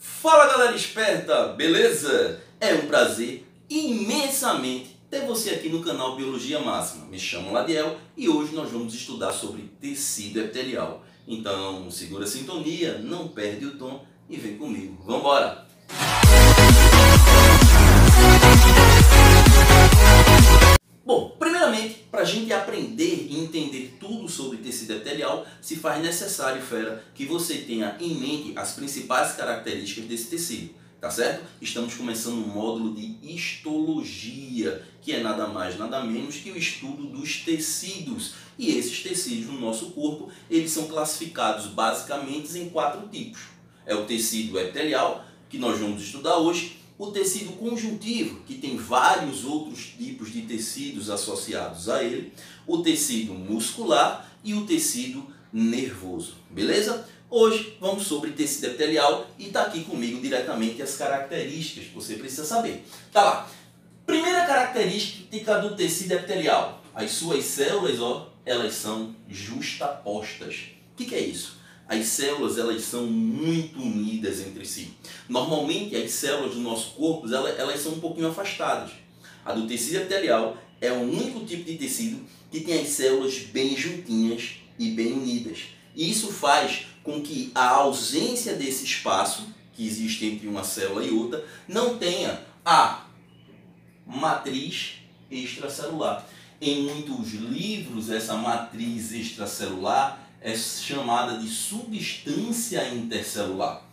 Fala galera esperta, beleza? É um prazer imensamente ter você aqui no canal Biologia Máxima. Me chamo Ladiel e hoje nós vamos estudar sobre tecido epitelial. Então segura a sintonia, não perde o tom e vem comigo. Vamos embora! Bom, primeiramente, para a gente aprender e entender tudo sobre tecido epitelial, se faz necessário, fera, que você tenha em mente as principais características desse tecido, tá certo? Estamos começando um módulo de histologia, que é nada mais, nada menos que o estudo dos tecidos. E esses tecidos no nosso corpo, eles são classificados basicamente em 4 tipos. É o tecido epitelial, que nós vamos estudar hoje, o tecido conjuntivo, que tem vários outros tipos de tecidos associados a ele, o tecido muscular e o tecido nervoso, beleza? Hoje vamos sobre tecido epitelial e está aqui comigo diretamente as características que você precisa saber. Tá lá. Primeira característica do tecido epitelial, as suas células, elas são justapostas. O que é isso? As células, elas são muito unidas entre si. Normalmente, as células do nosso corpo, elas são um pouquinho afastadas. A do tecido epitelial é o único tipo de tecido que tem as células bem juntinhas e bem unidas. E isso faz com que a ausência desse espaço que existe entre uma célula e outra não tenha a matriz extracelular. Em muitos livros, essa matriz extracelular é chamada de substância intercelular.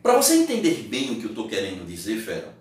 Para você entender bem o que eu estou querendo dizer, fera,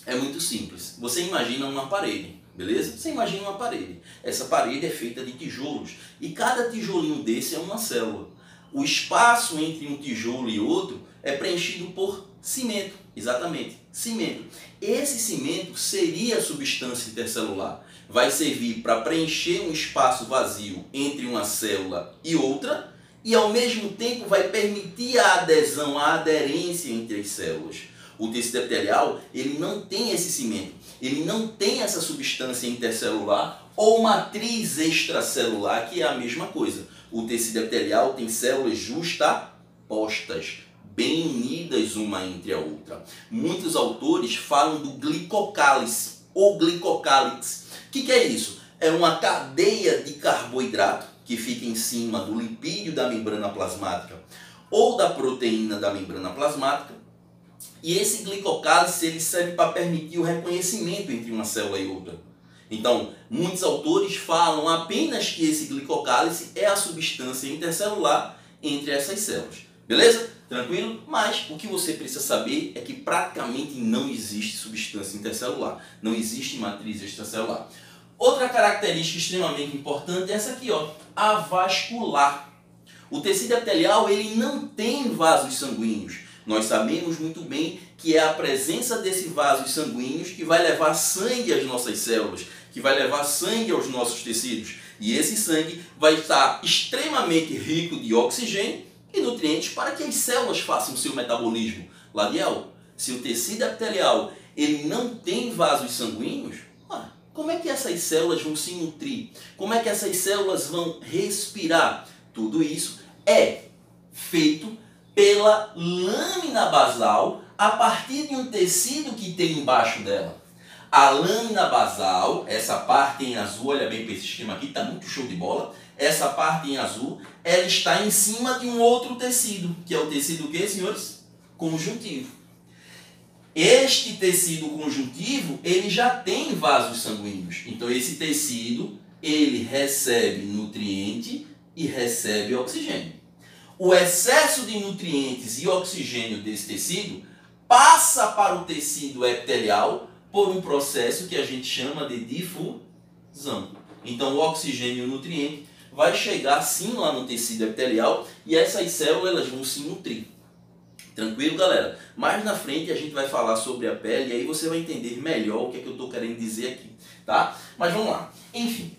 é muito simples. Você imagina uma parede, beleza? Você imagina uma parede. Essa parede é feita de tijolos e cada tijolinho desse é uma célula. O espaço entre um tijolo e outro é preenchido por cimento, exatamente, cimento. Esse cimento seria a substância intercelular. Vai servir para preencher um espaço vazio entre uma célula e outra e ao mesmo tempo vai permitir a adesão, a aderência entre as células. O tecido epitelial, ele não tem esse cimento, ele não tem essa substância intercelular ou matriz extracelular, que é a mesma coisa. O tecido epitelial tem células justapostas, bem unidas uma entre a outra. Muitos autores falam do glicocálice ou glicocálix. O que é isso? É uma cadeia de carboidrato que fica em cima do lipídio da membrana plasmática ou da proteína da membrana plasmática. E esse glicocálice ele serve para permitir o reconhecimento entre uma célula e outra. Então, muitos autores falam apenas que esse glicocálice é a substância intercelular entre essas células. Beleza? Tranquilo? Mas o que você precisa saber é que praticamente não existe substância intercelular. Não existe matriz extracelular. Outra característica extremamente importante é essa aqui, avascular. O tecido epitelial ele não tem vasos sanguíneos. Nós sabemos muito bem que é a presença desses vasos sanguíneos que vai levar sangue às nossas células, que vai levar sangue aos nossos tecidos. E esse sangue vai estar extremamente rico de oxigênio e nutrientes para que as células façam o seu metabolismo. Ladiel, se o tecido epitelial ele não tem vasos sanguíneos, como é que essas células vão se nutrir? Como é que essas células vão respirar? Tudo isso é feito pela lâmina basal a partir de um tecido que tem embaixo dela. A lâmina basal, essa parte em azul, olha bem para esse esquema aqui, está muito show de bola. Essa parte em azul, ela está em cima de um outro tecido, que é o tecido o quê, senhores? Conjuntivo. Este tecido conjuntivo, ele já tem vasos sanguíneos. Então esse tecido, ele recebe nutriente e recebe oxigênio. O excesso de nutrientes e oxigênio desse tecido passa para o tecido epitelial por um processo que a gente chama de difusão. Então o oxigênio e o nutriente vai chegar sim lá no tecido epitelial e essas células elas vão se nutrir. Tranquilo, galera? Mais na frente a gente vai falar sobre a pele e aí você vai entender melhor o que é que eu estou querendo dizer aqui, tá? Mas vamos lá. Enfim,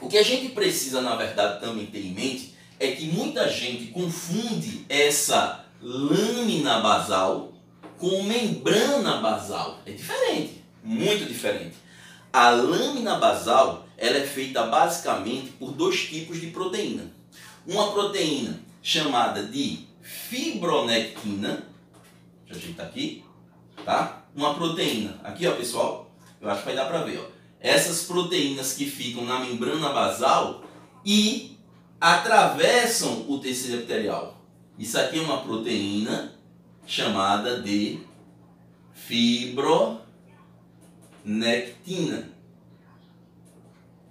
o que a gente precisa, na verdade, também ter em mente é que muita gente confunde essa lâmina basal com membrana basal. É diferente, muito diferente. A lâmina basal ela é feita basicamente por 2 tipos de proteína. Uma proteína chamada de fibronectina deixa eu ajeitar aqui, tá? Uma proteína, aqui ó pessoal, eu acho que vai dar para ver, ó. Essas proteínas que ficam na membrana basal e atravessam o tecido epitelial. Isso aqui é uma proteína chamada de fibronectina.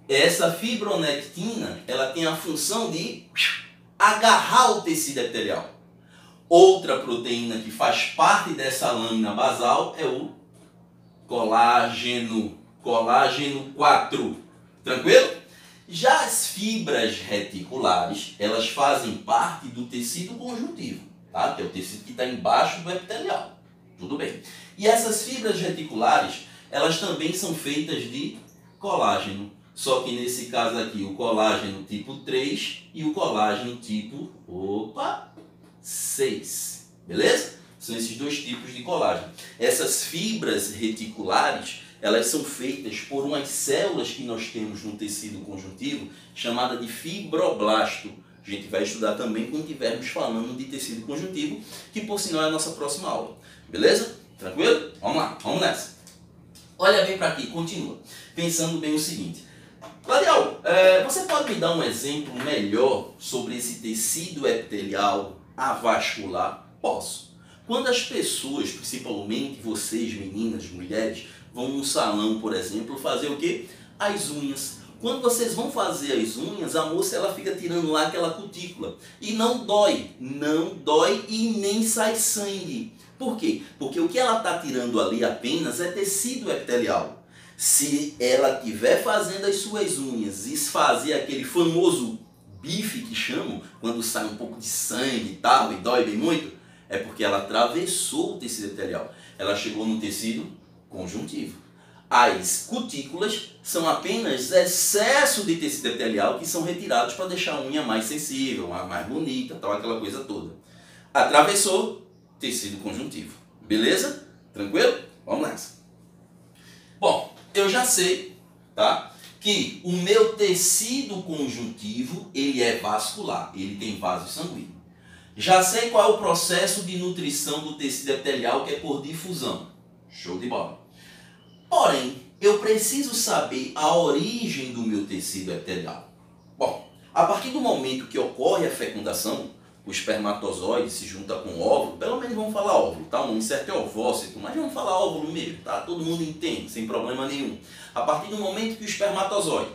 Essa fibronectina, ela tem a função de agarrar o tecido epitelial. Outra proteína que faz parte dessa lâmina basal é o colágeno, colágeno 4. Tranquilo? Já as fibras reticulares, elas fazem parte do tecido conjuntivo, tá? Que é o tecido que está embaixo do epitelial. Tudo bem. E essas fibras reticulares, elas também são feitas de colágeno. Só que nesse caso aqui, o colágeno tipo 3 e o colágeno tipo 6. Beleza? São esses dois tipos de colágeno. Essas fibras reticulares, elas são feitas por umas células que nós temos no tecido conjuntivo, chamada de fibroblasto. A gente vai estudar também quando estivermos falando de tecido conjuntivo, que por sinal é a nossa próxima aula. Beleza? Tranquilo? Vamos lá, vamos nessa. Olha bem para aqui, continua. Pensando bem o seguinte. Clarial, você pode me dar um exemplo melhor sobre esse tecido epitelial avascular? Posso. Quando as pessoas, principalmente vocês, meninas, mulheres, vão no salão, por exemplo, fazer o quê? As unhas. Quando vocês vão fazer as unhas, a moça ela fica tirando lá aquela cutícula. E não dói. Não dói e nem sai sangue. Por quê? Porque o que ela está tirando ali apenas é tecido epitelial. Se ela estiver fazendo as suas unhas e fazer aquele famoso bife que chamam, quando sai um pouco de sangue e tal, e dói bem muito, é porque ela atravessou o tecido epitelial. Ela chegou no tecido conjuntivo. As cutículas são apenas excesso de tecido epitelial que são retirados para deixar a unha mais sensível, mais bonita, tal, aquela coisa toda. Atravessou tecido conjuntivo. Beleza? Tranquilo? Vamos nessa. Bom, eu já sei, tá, que o meu tecido conjuntivo, ele é vascular, ele tem vaso sanguíneo. Já sei qual é o processo de nutrição do tecido epitelial, que é por difusão. Show de bola. Porém, eu preciso saber a origem do meu tecido epitelial. Bom, a partir do momento que ocorre a fecundação, o espermatozoide se junta com o óvulo, pelo menos vamos falar óvulo, tá? O nome certo é ovócito, mas vamos falar óvulo mesmo, tá? Todo mundo entende, sem problema nenhum. A partir do momento que o espermatozoide,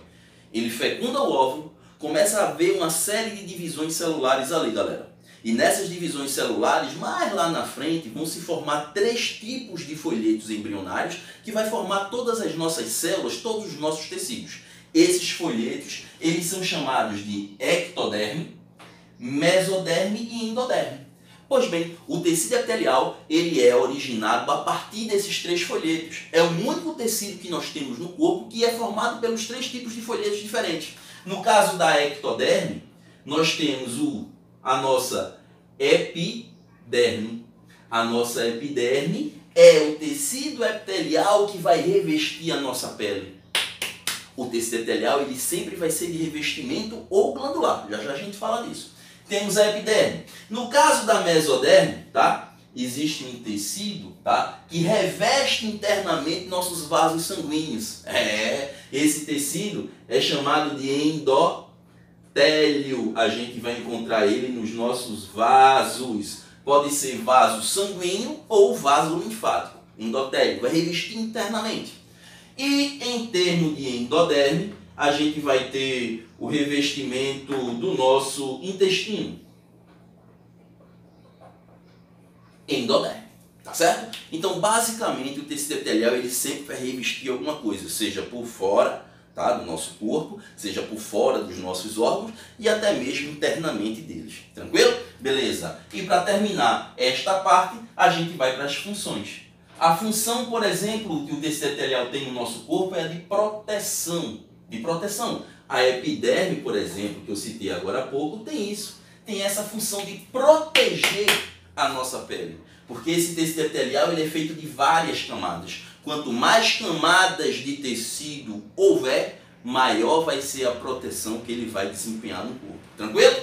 ele fecunda o óvulo, começa a haver uma série de divisões celulares ali, galera. E nessas divisões celulares, mais lá na frente, vão se formar 3 tipos de folhetos embrionários que vai formar todas as nossas células, todos os nossos tecidos. Esses folhetos, eles são chamados de ectoderme, mesoderme e endoderme. Pois bem, o tecido epitelial, ele é originado a partir desses 3 folhetos. É o único tecido que nós temos no corpo que é formado pelos 3 tipos de folhetos diferentes. No caso da ectoderme, nós temos a nossa epiderme. A nossa epiderme é o tecido epitelial que vai revestir a nossa pele. O tecido epitelial, ele sempre vai ser de revestimento ou glandular. Já já a gente fala disso. Temos a epiderme. No caso da mesoderme, tá? Existe um tecido, tá? Que reveste internamente nossos vasos sanguíneos. Esse tecido é chamado de endotélio. A gente vai encontrar ele nos nossos vasos. Pode ser vaso sanguíneo ou vaso linfático. Endotélio vai revestir internamente. E em termos de endoderme, a gente vai ter o revestimento do nosso intestino. Endoderme, tá certo? Então, basicamente, o tecido epitelial ele sempre vai revestir alguma coisa, seja por fora, tá, do nosso corpo, seja por fora dos nossos órgãos e até mesmo internamente deles. Tranquilo? Beleza. E para terminar esta parte, a gente vai para as funções. A função, por exemplo, que o tecido epitelial tem no nosso corpo é a de proteção. A epiderme, por exemplo, que eu citei agora há pouco, tem isso. Tem essa função de proteger a nossa pele. Porque esse tecido epitelial ele é feito de várias camadas. Quanto mais camadas de tecido houver, maior vai ser a proteção que ele vai desempenhar no corpo. Tranquilo?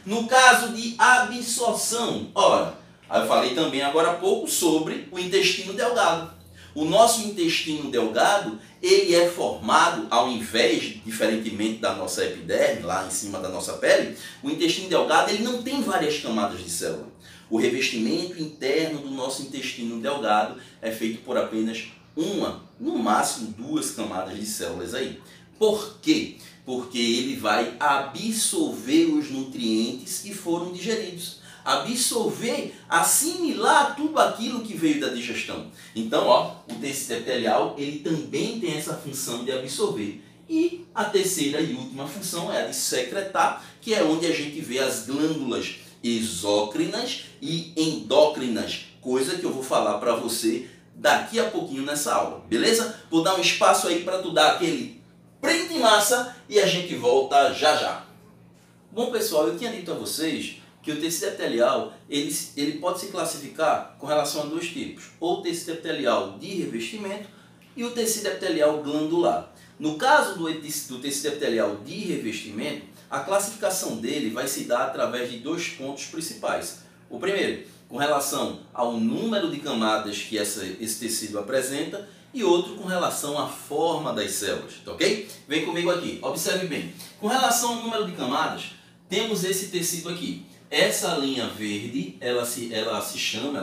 No caso de absorção, ora, Aí eu falei também agora há pouco sobre o intestino delgado. O nosso intestino delgado, ele é formado, ao invés, diferentemente da nossa epiderme, lá em cima da nossa pele, o intestino delgado ele não tem várias camadas de célula. O revestimento interno do nosso intestino delgado é feito por apenas uma, no máximo duas camadas de células aí. Por quê? Porque ele vai absorver os nutrientes que foram digeridos. Absorver, assimilar tudo aquilo que veio da digestão. Então, ó, o tecido epitelial ele também tem essa função de absorver. E a terceira e última função é a de secretar, que é onde a gente vê as glândulas exócrinas e endócrinas, coisa que eu vou falar para você daqui a pouquinho nessa aula, beleza? Vou dar um espaço aí para tu dar aquele print em massa e a gente volta já já. Bom pessoal, eu tinha dito a vocês que o tecido epitelial ele pode se classificar com relação a dois tipos, ou o tecido epitelial de revestimento e o tecido epitelial glandular. No caso do tecido epitelial de revestimento, a classificação dele vai se dar através de dois pontos principais. O primeiro, com relação ao número de camadas que esse tecido apresenta, e outro com relação à forma das células, tá ok? Vem comigo aqui, observe bem. Com relação ao número de camadas, temos esse tecido aqui. Essa linha verde, ela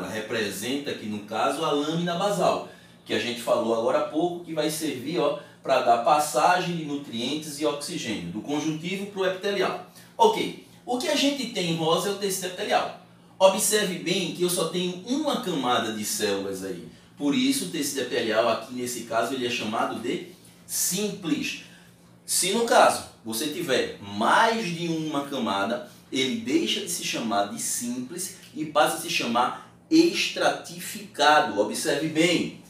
representa aqui no caso a lâmina basal, que a gente falou agora há pouco, que vai servir para dar passagem de nutrientes e oxigênio, do conjuntivo para o epitelial. Ok, o que a gente tem em rosa é o tecido epitelial. Observe bem que eu só tenho uma camada de células aí. Por isso o tecido epitelial aqui nesse caso ele é chamado de simples. Se no caso você tiver mais de uma camada, ele deixa de se chamar de simples e passa a se chamar estratificado. Observe bem.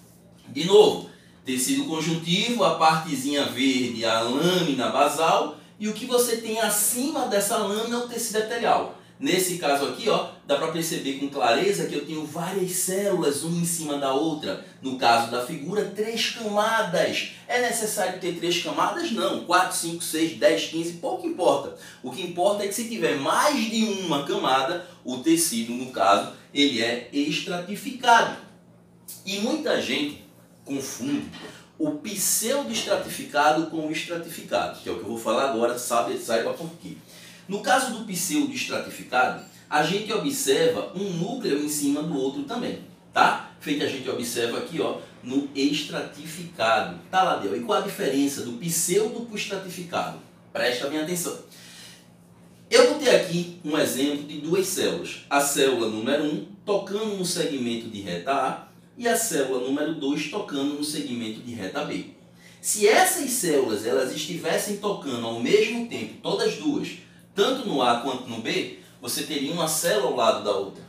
De novo, tecido conjuntivo, a partezinha verde, a lâmina basal, e o que você tem acima dessa lâmina é o tecido epitelial. Nesse caso aqui, dá para perceber com clareza que eu tenho várias células, uma em cima da outra. No caso da figura, 3 camadas. É necessário ter 3 camadas? Não. 4, 5, 6, 10, 15, pouco importa. O que importa é que se tiver mais de uma camada, o tecido, no caso, ele é estratificado. E muita gente confunde o pseudo-estratificado com o estratificado, que é o que eu vou falar agora, saiba por quê. No caso do pseudo-estratificado, a gente observa um núcleo em cima do outro também, tá? Feito a gente observa aqui, no estratificado. Tá, Ladeu? E qual a diferença do pseudo para o estratificado? Presta bem atenção. Eu botei aqui um exemplo de duas células. A célula número 1 tocando no segmento de reta A e a célula número 2 tocando no segmento de reta B. Se essas células elas estivessem tocando ao mesmo tempo, todas duas, tanto no A quanto no B, você teria uma célula ao lado da outra.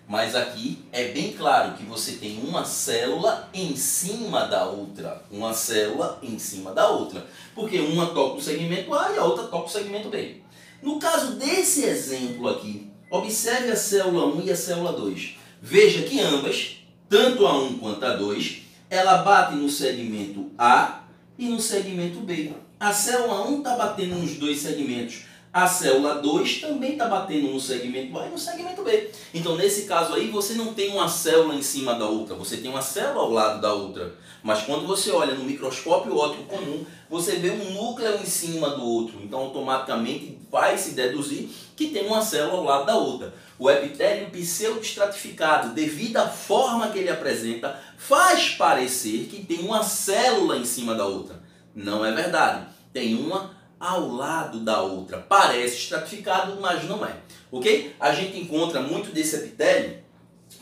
Mas aqui é bem claro que você tem uma célula em cima da outra. Uma célula em cima da outra. Porque uma toca o segmento A e a outra toca o segmento B. No caso desse exemplo aqui, observe a célula 1 e a célula 2. Veja que ambas, tanto a 1 quanto a 2, ela bate no segmento A e no segmento B. A célula 1 está batendo nos dois segmentos. A célula 2 também está batendo no segmento A e no segmento B. Então, nesse caso aí, você não tem uma célula em cima da outra, você tem uma célula ao lado da outra. Mas quando você olha no microscópio óptico comum, você vê um núcleo em cima do outro. Então, automaticamente vai se deduzir que tem uma célula ao lado da outra. O epitélio pseudo-estratificado, devido à forma que ele apresenta, faz parecer que tem uma célula em cima da outra. Não é verdade. Tem uma ao lado da outra. Parece estratificado, mas não é. Ok? A gente encontra muito desse epitélio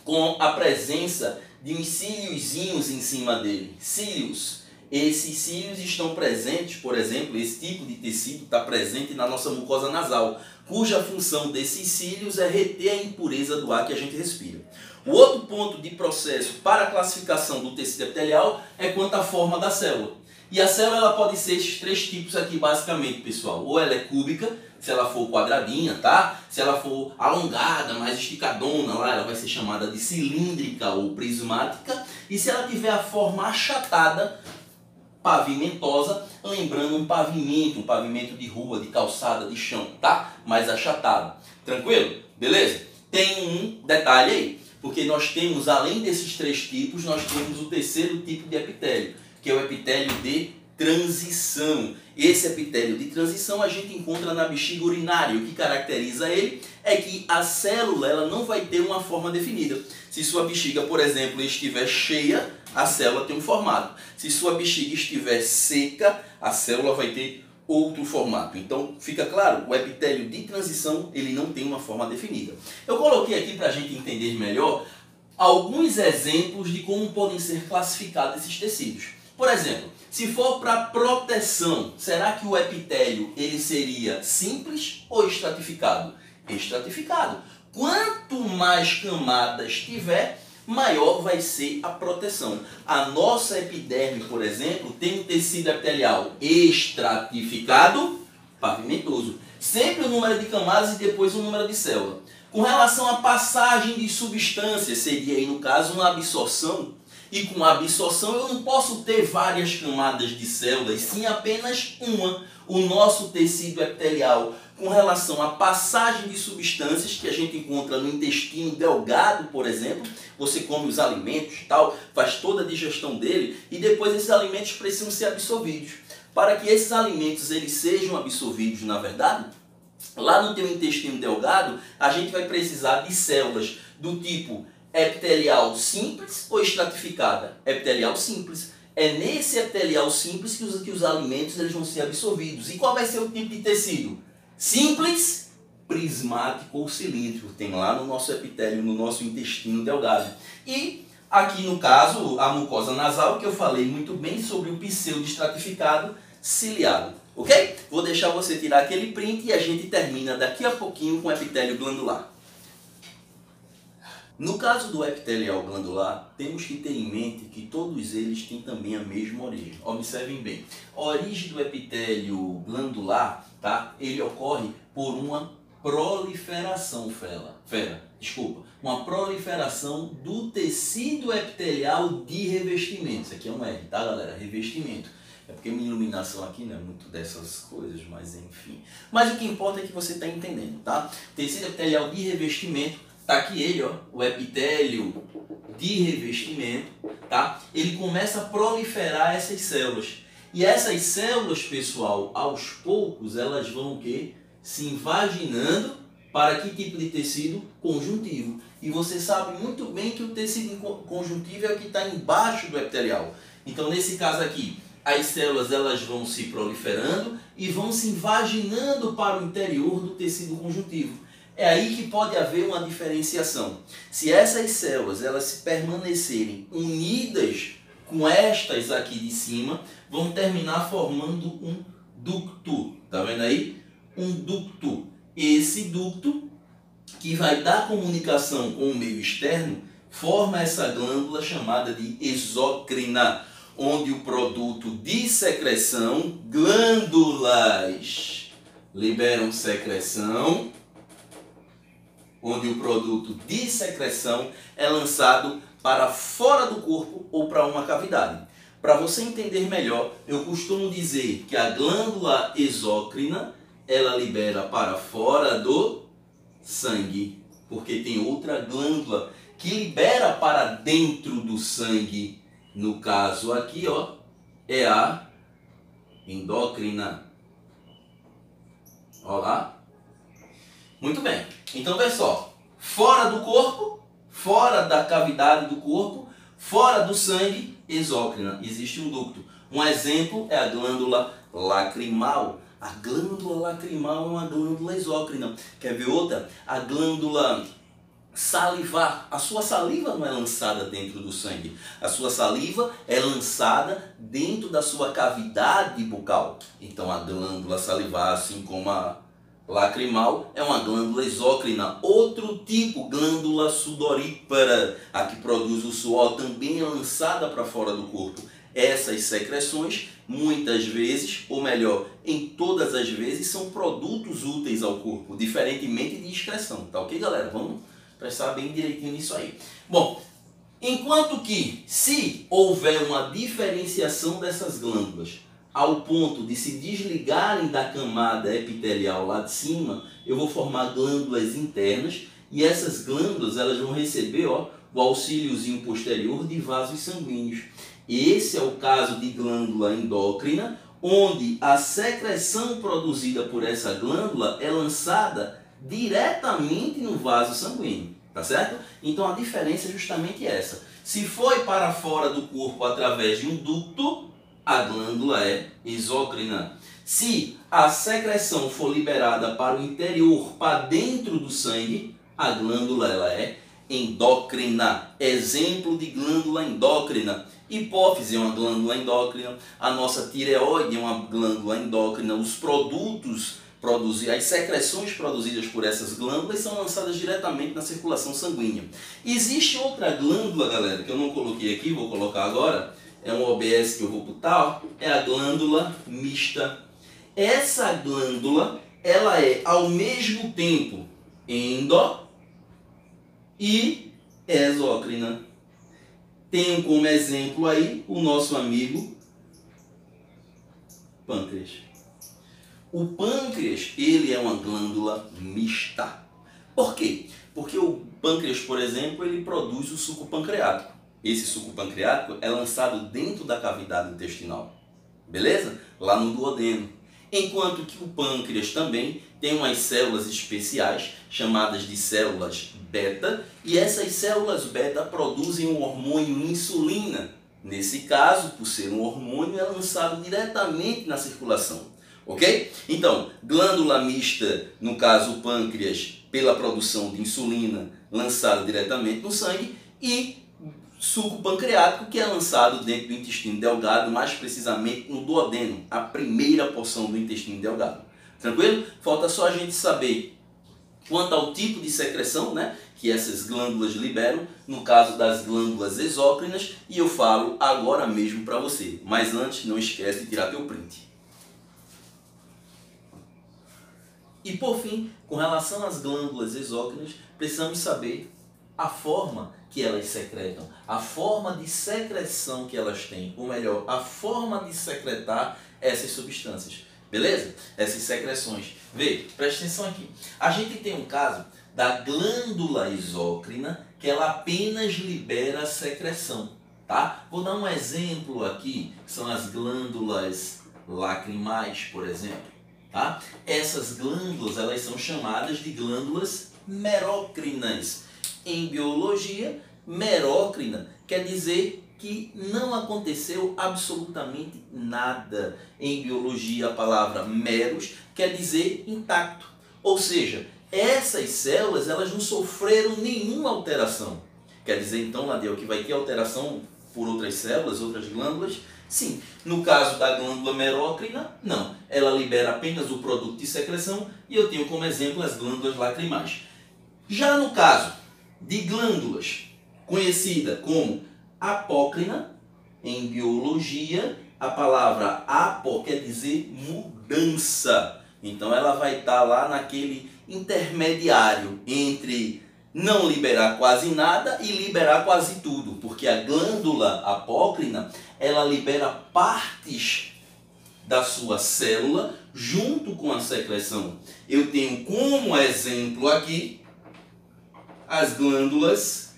com a presença de uns cíliozinhos em cima dele. Cílios. Esses cílios estão presentes, por exemplo, esse tipo de tecido está presente na nossa mucosa nasal, cuja função desses cílios é reter a impureza do ar que a gente respira. O outro ponto de processo para a classificação do tecido epitelial é quanto à forma da célula. E a célula ela pode ser esses 3 tipos aqui basicamente, pessoal. Ou ela é cúbica, se ela for quadradinha, tá? Se ela for alongada, mais esticadona, lá ela vai ser chamada de cilíndrica ou prismática. E se ela tiver a forma achatada, pavimentosa, lembrando um pavimento de rua, de calçada, de chão, tá? Mais achatado. Tranquilo? Beleza? Tem um detalhe aí. Porque nós temos, além desses 3 tipos, nós temos o terceiro tipo de epitélio, que é o epitélio de transição. Esse epitélio de transição a gente encontra na bexiga urinária. O que caracteriza ele é que a célula ela não vai ter uma forma definida. Se sua bexiga, por exemplo, estiver cheia, a célula tem um formato. Se sua bexiga estiver seca, a célula vai ter outro formato. Então, fica claro, o epitélio de transição ele não tem uma forma definida. Eu coloquei aqui para a gente entender melhor alguns exemplos de como podem ser classificados esses tecidos. Por exemplo, se for para proteção, será que o epitélio ele seria simples ou estratificado? Estratificado. Quanto mais camadas tiver, maior vai ser a proteção. A nossa epiderme, por exemplo, tem um tecido epitelial estratificado, pavimentoso. Sempre o número de camadas e depois o número de células. Com relação à passagem de substâncias, seria aí no caso uma absorção. E com a absorção eu não posso ter várias camadas de células, sim apenas uma. O nosso tecido epitelial, com relação à passagem de substâncias que a gente encontra no intestino delgado, por exemplo, você come os alimentos, tal, faz toda a digestão dele e depois esses alimentos precisam ser absorvidos. Para que esses alimentos eles sejam absorvidos, na verdade, lá no teu intestino delgado, a gente vai precisar de células do tipo epitelial simples ou estratificada? Epitelial simples. É nesse epitelial simples que os alimentos eles vão ser absorvidos. E qual vai ser o tipo de tecido? Simples, prismático ou cilíndrico. Tem lá no nosso epitélio, no nosso intestino delgado. E aqui no caso, a mucosa nasal, que eu falei muito bem sobre o pseudo-estratificado ciliado. Ok? Vou deixar você tirar aquele print e a gente termina daqui a pouquinho com o epitélio glandular. No caso do epitelial glandular, temos que ter em mente que todos eles têm também a mesma origem. Observem bem, a origem do epitélio glandular, tá? Ele ocorre por uma proliferação, uma proliferação do tecido epitelial de revestimento. Isso aqui é um R, tá galera? Revestimento. É porque minha iluminação aqui não é muito dessas coisas, mas enfim. Mas o que importa é que você está entendendo, tá? Tecido epitelial de revestimento. Tá aqui ele, ó, o epitélio de revestimento, tá? Ele começa a proliferar essas células. E essas células, pessoal, aos poucos, elas vão o quê? Se invaginando para que tipo de tecido? Conjuntivo. E você sabe muito bem que o tecido conjuntivo é o que está embaixo do epitelial. Então, nesse caso aqui, as células elas vão se proliferando e vão se invaginando para o interior do tecido conjuntivo. É aí que pode haver uma diferenciação. Se essas células elas se permanecerem unidas com estas aqui de cima, vão terminar formando um ducto. Tá vendo aí? Um ducto. Esse ducto, que vai dar comunicação com o meio externo, forma essa glândula chamada de exócrina, onde o produto de secreção, glândulas liberam secreção, onde o produto de secreção é lançado para fora do corpo ou para uma cavidade. Para você entender melhor, eu costumo dizer que a glândula exócrina, ela libera para fora do sangue, porque tem outra glândula que libera para dentro do sangue. No caso aqui, ó, é a endócrina. Olha lá. Muito bem. Então, vê só. Fora do corpo, fora da cavidade do corpo, fora do sangue, exócrina. Existe um ducto. Um exemplo é a glândula lacrimal. A glândula lacrimal é uma glândula exócrina. Quer ver outra? A glândula salivar. A sua saliva não é lançada dentro do sangue. A sua saliva é lançada dentro da sua cavidade bucal. Então a glândula salivar, assim como a lacrimal, é uma glândula exócrina. Outro tipo, glândula sudorípara, a que produz o suor, também é lançada para fora do corpo. Essas secreções, muitas vezes, ou melhor, em todas as vezes, são produtos úteis ao corpo, diferentemente de excreção. Tá ok, galera? Vamos prestar bem direitinho nisso aí. Bom, enquanto que, se houver uma diferenciação dessas glândulas ao ponto de se desligarem da camada epitelial lá de cima, eu vou formar glândulas internas e essas glândulas elas vão receber, ó, o auxíliozinho posterior de vasos sanguíneos. Esse é o caso de glândula endócrina, onde a secreção produzida por essa glândula é lançada diretamente no vaso sanguíneo, tá certo? Então a diferença é justamente essa. Se foi para fora do corpo através de um ducto, a glândula é exócrina. Se a secreção for liberada para o interior, para dentro do sangue, a glândula ela é endócrina. Exemplo de glândula endócrina: hipófise é uma glândula endócrina, a nossa tireoide é uma glândula endócrina, os produtos as secreções produzidas por essas glândulas são lançadas diretamente na circulação sanguínea. Existe outra glândula, galera, que eu não coloquei aqui, vou colocar agora, é um OBS que eu vou botar, é a glândula mista. Essa glândula, ela é ao mesmo tempo endo e exócrina. Tenho como exemplo aí o nosso amigo pâncreas. O pâncreas, ele é uma glândula mista. Por quê? Porque o pâncreas, por exemplo, ele produz o suco pancreático. Esse suco pancreático é lançado dentro da cavidade intestinal. Beleza? Lá no duodeno. Enquanto que o pâncreas também tem umas células especiais chamadas de células beta, e essas células beta produzem o hormônio insulina. Nesse caso, por ser um hormônio, é lançado diretamente na circulação. Ok? Então, glândula mista, no caso o pâncreas, pela produção de insulina lançada diretamente no sangue, e suco pancreático, que é lançado dentro do intestino delgado, mais precisamente no duodeno, a primeira porção do intestino delgado. Tranquilo? Falta só a gente saber quanto ao tipo de secreção, né, que essas glândulas liberam, no caso das glândulas exócrinas, e eu falo agora mesmo para você. Mas antes, não esquece de tirar teu print. E por fim, com relação às glândulas exócrinas, precisamos saber a forma que elas secretam, a forma de secreção que elas têm, ou melhor, a forma de secretar essas substâncias. Beleza? Essas secreções. Vê, presta atenção aqui. A gente tem um caso da glândula exócrina que ela apenas libera a secreção, tá? Vou dar um exemplo aqui, são as glândulas lacrimais, por exemplo. Tá? Essas glândulas elas são chamadas de glândulas merócrinas. Em biologia, merócrina quer dizer que não aconteceu absolutamente nada. Em biologia, a palavra meros quer dizer intacto. Ou seja, essas células elas não sofreram nenhuma alteração. Quer dizer, então, Ladeu, que vai ter alteração por outras células, outras glândulas? Sim. No caso da glândula merócrina, não. Ela libera apenas o produto de secreção e eu tenho como exemplo as glândulas lacrimais. Já no caso de glândulas conhecida como apócrina, em biologia, a palavra apo quer dizer mudança. Então ela vai estar lá naquele intermediário entre não liberar quase nada e liberar quase tudo, porque a glândula apócrina, ela libera partes da sua célula junto com a secreção. Eu tenho como exemplo aqui as glândulas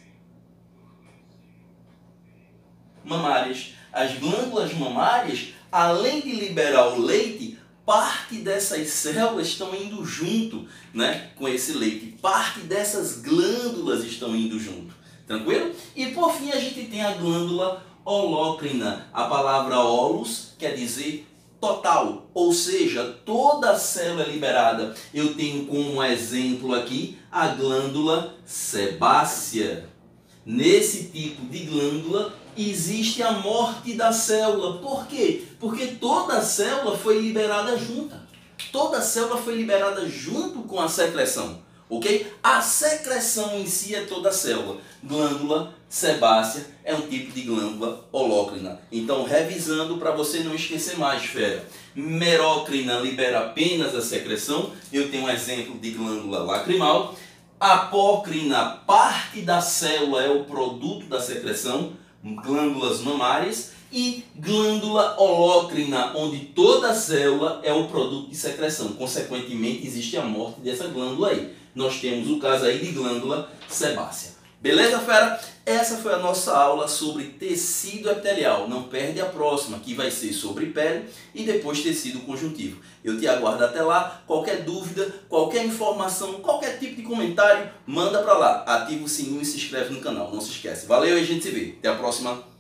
mamárias. As glândulas mamárias, além de liberar o leite, parte dessas células estão indo junto, né, com esse leite. Parte dessas glândulas estão indo junto. Tranquilo? E por fim a gente tem a glândula holócrina. A palavra holos quer dizer total, ou seja, toda a célula é liberada. Eu tenho como exemplo aqui a glândula sebácea. Nesse tipo de glândula existe a morte da célula. Por quê? Porque toda a célula foi liberada junta. Toda a célula foi liberada junto com a secreção. Ok? A secreção em si é toda a célula. Glândula sebácea é um tipo de glândula holócrina. Então, revisando para você não esquecer mais, fera. Merócrina libera apenas a secreção. Eu tenho um exemplo de glândula lacrimal. Apócrina, parte da célula é o produto da secreção, glândulas mamárias, e glândula holócrina, onde toda a célula é o produto de secreção. Consequentemente, existe a morte dessa glândula aí. Nós temos o caso aí de glândula sebácea. Beleza, fera? Essa foi a nossa aula sobre tecido epitelial. Não perde a próxima, que vai ser sobre pele e depois tecido conjuntivo. Eu te aguardo até lá. Qualquer dúvida, qualquer informação, qualquer tipo de comentário, manda para lá. Ativa o sininho e se inscreve no canal. Não se esquece. Valeu e a gente se vê. Até a próxima.